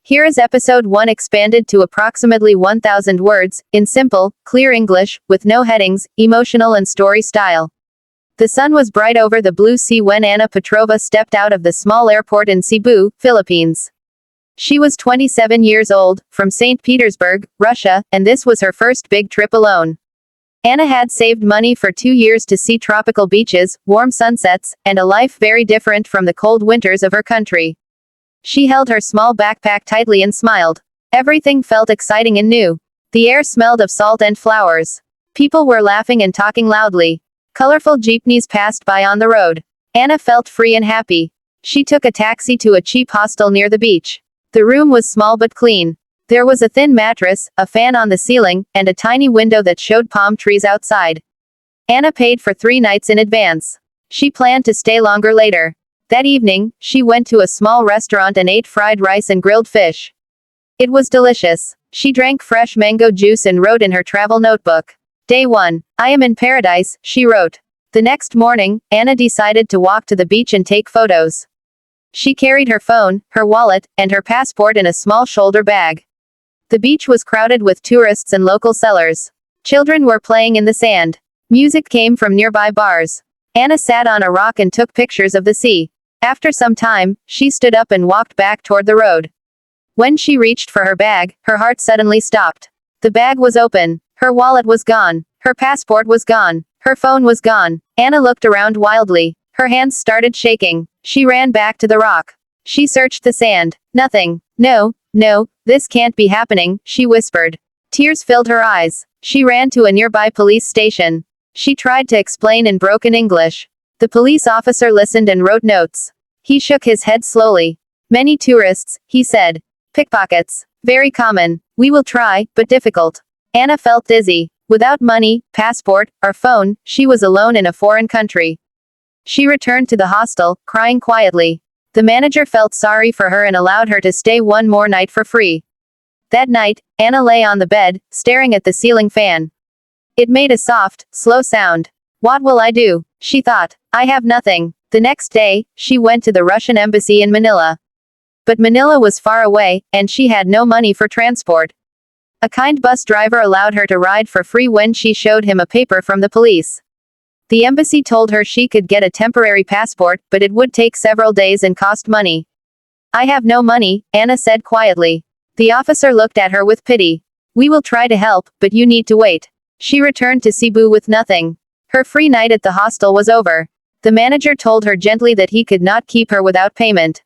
Here is episode 1 expanded to approximately 1,000 words, in simple, clear English, with no headings, emotional and story style. The sun was bright over the blue sea when Anna Petrova stepped out of the small airport in Cebu, Philippines. She was 27 years old, from St. Petersburg, Russia, and this was her first big trip alone. Anna had saved money for 2 years to see tropical beaches, warm sunsets, and a life very different from the cold winters of her country. She held her small backpack tightly and smiled. Everything felt exciting and new. The air smelled of salt and flowers. People were laughing and talking loudly. Colorful jeepneys passed by on the road. Anna felt free and happy. She took a taxi to a cheap hostel near the beach. The room was small but clean. There was a thin mattress, a fan on the ceiling, and a tiny window that showed palm trees outside. Anna paid for 3 nights in advance. She planned to stay longer later. That evening, she went to a small restaurant and ate fried rice and grilled fish. It was delicious. She drank fresh mango juice and wrote in her travel notebook. Day 1. I am in paradise, she wrote. The next morning, Anna decided to walk to the beach and take photos. She carried her phone, her wallet, and her passport in a small shoulder bag. The beach was crowded with tourists and local sellers. Children were playing in the sand. Music came from nearby bars. Anna sat on a rock and took pictures of the sea. After some time, she stood up and walked back toward the road. When she reached for her bag, her heart suddenly stopped. The bag was open. Her wallet was gone. Her passport was gone. Her phone was gone. Anna looked around wildly. Her hands started shaking. She ran back to the rock. She searched the sand. Nothing. No, this can't be happening, she whispered. Tears filled her eyes. She ran to a nearby police station. She tried to explain in broken English. The police officer listened and wrote notes. He shook his head slowly. Many tourists, he said. Pickpockets. Very common. We will try, but difficult. Anna felt dizzy. Without money, passport, or phone, she was alone in a foreign country. She returned to the hostel, crying quietly. The manager felt sorry for her and allowed her to stay 1 more night for free. That night, Anna lay on the bed, staring at the ceiling fan. It made a soft, slow sound. What will I do? She thought. I have nothing. The next day, she went to the Russian embassy in Manila. But Manila was far away, and she had no money for transport. A kind bus driver allowed her to ride for free when she showed him a paper from the police. The embassy told her she could get a temporary passport, but it would take several days and cost money. I have no money, Anna said quietly. The officer looked at her with pity. We will try to help, but you need to wait. She returned to Cebu with nothing. Her free night at the hostel was over. The manager told her gently that he could not keep her without payment.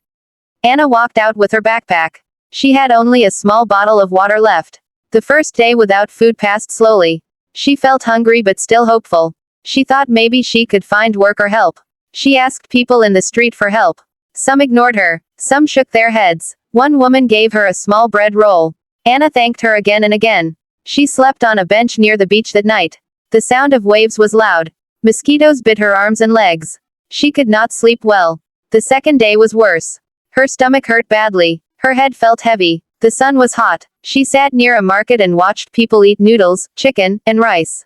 Anna walked out with her backpack. She had only a small bottle of water left. The first day without food passed slowly. She felt hungry but still hopeful. She thought maybe she could find work or help. She asked people in the street for help. Some ignored her. Some shook their heads. One woman gave her a small bread roll. Anna thanked her again and again. She slept on a bench near the beach that night. The sound of waves was loud. Mosquitoes bit her arms and legs. She could not sleep well. The second day was worse. Her stomach hurt badly. Her head felt heavy. The sun was hot. She sat near a market and watched people eat noodles, chicken, and rice.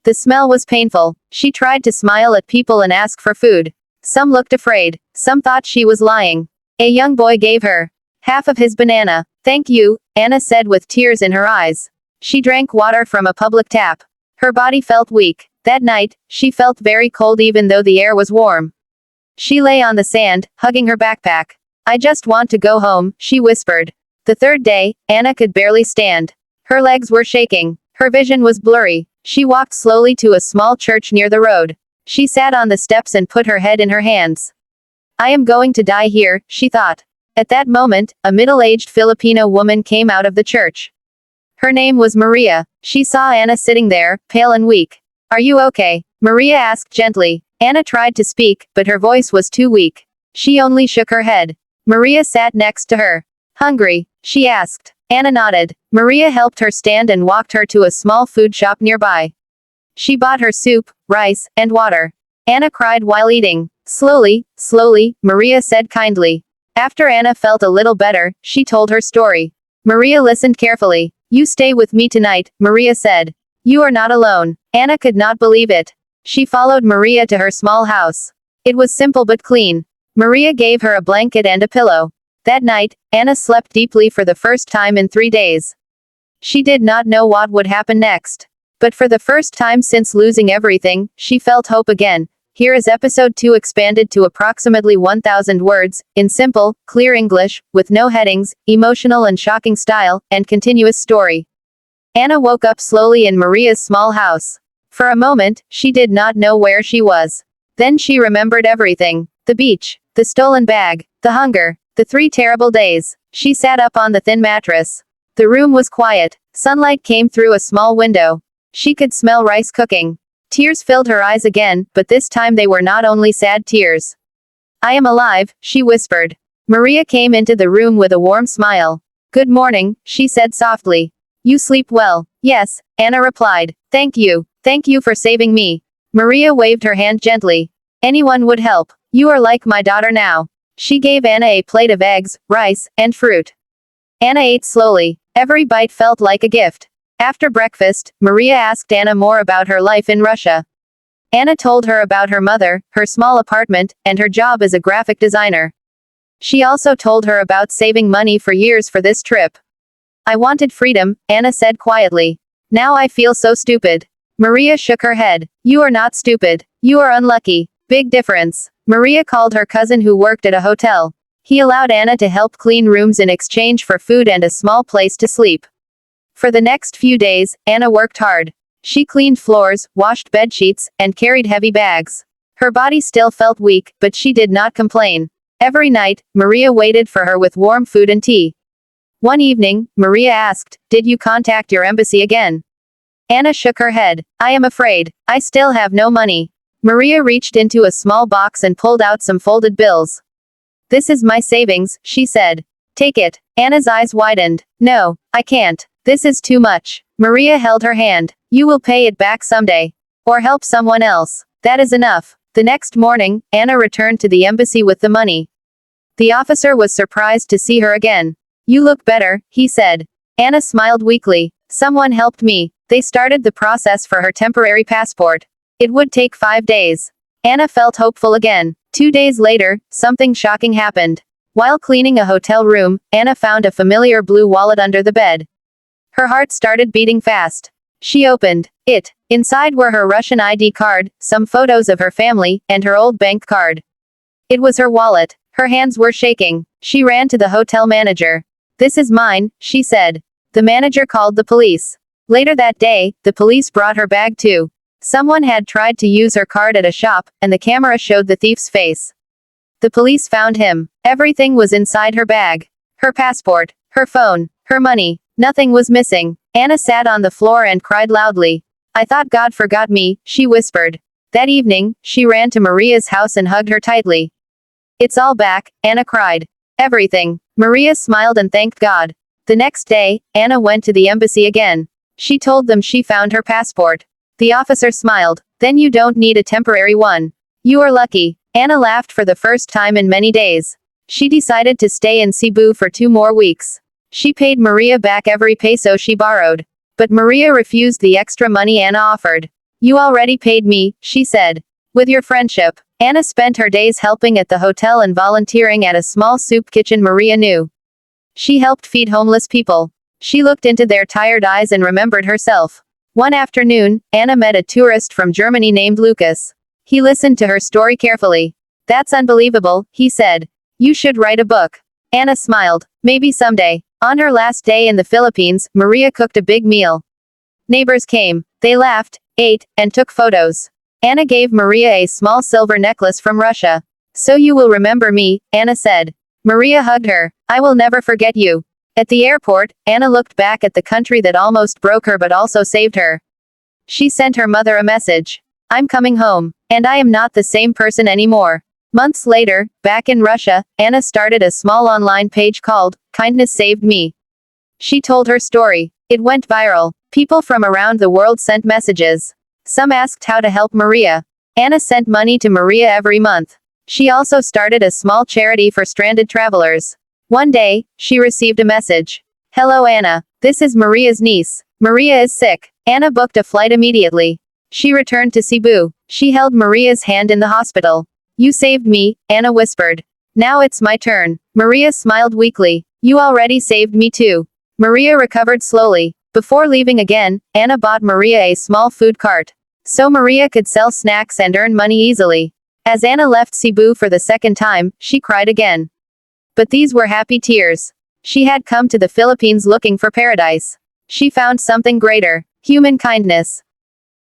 The smell was painful. She tried to smile at people and ask for food. Some looked afraid. Some thought she was lying. A young boy gave her half of his banana. Thank you, Anna said with tears in her eyes. She drank water from a public tap. Her body felt weak. That night, she felt very cold even though the air was warm. She lay on the sand, hugging her backpack. I just want to go home, she whispered. The third day, Anna could barely stand. Her legs were shaking. Her vision was blurry. She walked slowly to a small church near the road. She sat on the steps and put her head in her hands. I am going to die here, she thought. At that moment, a middle-aged Filipino woman came out of the church. Her name was Maria. She saw Anna sitting there, pale and weak. Are you okay? Maria asked gently. Anna tried to speak, but her voice was too weak. She only shook her head. Maria sat next to her. Hungry? She asked. Anna nodded. Maria helped her stand and walked her to a small food shop nearby. She bought her soup, rice, and water. Anna cried while eating. Slowly, Maria said kindly. After Anna felt a little better, she told her story. Maria listened carefully. You stay with me tonight, Maria said. You are not alone. Anna could not believe it. She followed Maria to her small house. It was simple but clean. Maria gave her a blanket and a pillow. That night, Anna slept deeply for the first time in 3 days. She did not know what would happen next. But for the first time since losing everything, she felt hope again. Here is episode 2 expanded to approximately 1,000 words, in simple, clear English, with no headings, emotional and shocking style, and continuous story. Anna woke up slowly in Maria's small house. For a moment, she did not know where she was. Then she remembered everything. The beach, the stolen bag, the hunger, the 3 terrible days. She sat up on the thin mattress. The room was quiet. Sunlight came through a small window. She could smell rice cooking. Tears filled her eyes again, but this time they were not only sad tears. I am alive, she whispered. Maria came into the room with a warm smile. Good morning, she said softly. You sleep well. Yes, Anna replied. Thank you. Thank you for saving me. Maria waved her hand gently. Anyone would help. You are like my daughter now. She gave Anna a plate of eggs, rice, and fruit. Anna ate slowly. Every bite felt like a gift. After breakfast, Maria asked Anna more about her life in Russia. Anna told her about her mother, her small apartment, and her job as a graphic designer. She also told her about saving money for years for this trip. I wanted freedom, Anna said quietly. Now I feel so stupid. Maria shook her head. You are not stupid. You are unlucky. Big difference. Maria called her cousin who worked at a hotel. He allowed Anna to help clean rooms in exchange for food and a small place to sleep. For the next few days, Anna worked hard. She cleaned floors, washed bedsheets, and carried heavy bags. Her body still felt weak, but she did not complain. Every night, Maria waited for her with warm food and tea. One evening, Maria asked, Did you contact your embassy again? Anna shook her head. I am afraid. I still have no money. Maria reached into a small box and pulled out some folded bills. This is my savings, she said. Take it. Anna's eyes widened. No, I can't. This is too much. Maria held her hand. You will pay it back someday. Or help someone else. That is enough. The next morning, Anna returned to the embassy with the money. The officer was surprised to see her again. You look better, he said. Anna smiled weakly. Someone helped me. They started the process for her temporary passport. It would take 5 days. Anna felt hopeful again. 2 days later, something shocking happened. While cleaning a hotel room, Anna found a familiar blue wallet under the bed. Her heart started beating fast. She opened it. Inside were her Russian ID card, some photos of her family, and her old bank card. It was her wallet. Her hands were shaking. She ran to the hotel manager. This is mine, she said. The manager called the police. Later that day, the police brought her bag too. Someone had tried to use her card at a shop, and the camera showed the thief's face. The police found him. Everything was inside her bag. Her passport, her phone, her money. Nothing was missing. Anna sat on the floor and cried loudly. I thought God forgot me, she whispered. That evening, she ran to Maria's house and hugged her tightly. It's all back, Anna cried. Everything. Maria smiled and thanked God. The next day, Anna went to the embassy again. She told them she found her passport. The officer smiled. Then you don't need a temporary one. You are lucky. Anna laughed for the first time in many days. She decided to stay in Cebu for 2 more weeks. She paid Maria back every peso she borrowed. But Maria refused the extra money Anna offered. You already paid me, she said. With your friendship. Anna spent her days helping at the hotel and volunteering at a small soup kitchen Maria knew. She helped feed homeless people. She looked into their tired eyes and remembered herself. One afternoon, Anna met a tourist from Germany named Lucas. He listened to her story carefully. That's unbelievable, he said. You should write a book. Anna smiled. Maybe someday. On her last day in the Philippines, Maria cooked a big meal. Neighbors came. They laughed, ate, and took photos. Anna gave Maria a small silver necklace from Russia. So you will remember me, Anna said. Maria hugged her. I will never forget you. At the airport, Anna looked back at the country that almost broke her but also saved her. She sent her mother a message. I'm coming home. And I am not the same person anymore. Months later, back in Russia, Anna started a small online page called Kindness Saved Me. She told her story. It went viral. People from around the world sent messages. Some asked how to help Maria. Anna sent money to Maria every month. She also started a small charity for stranded travelers. One day, she received a message. Hello Anna. This is Maria's niece. Maria is sick. Anna booked a flight immediately. She returned to Cebu. She held Maria's hand in the hospital. You saved me, Anna whispered. Now it's my turn. Maria smiled weakly. You already saved me too. Maria recovered slowly. Before leaving again, Anna bought Maria a small food cart. So Maria could sell snacks and earn money easily. As Anna left Cebu for the second time, she cried again. But these were happy tears. She had come to the Philippines looking for paradise. She found something greater. Human kindness.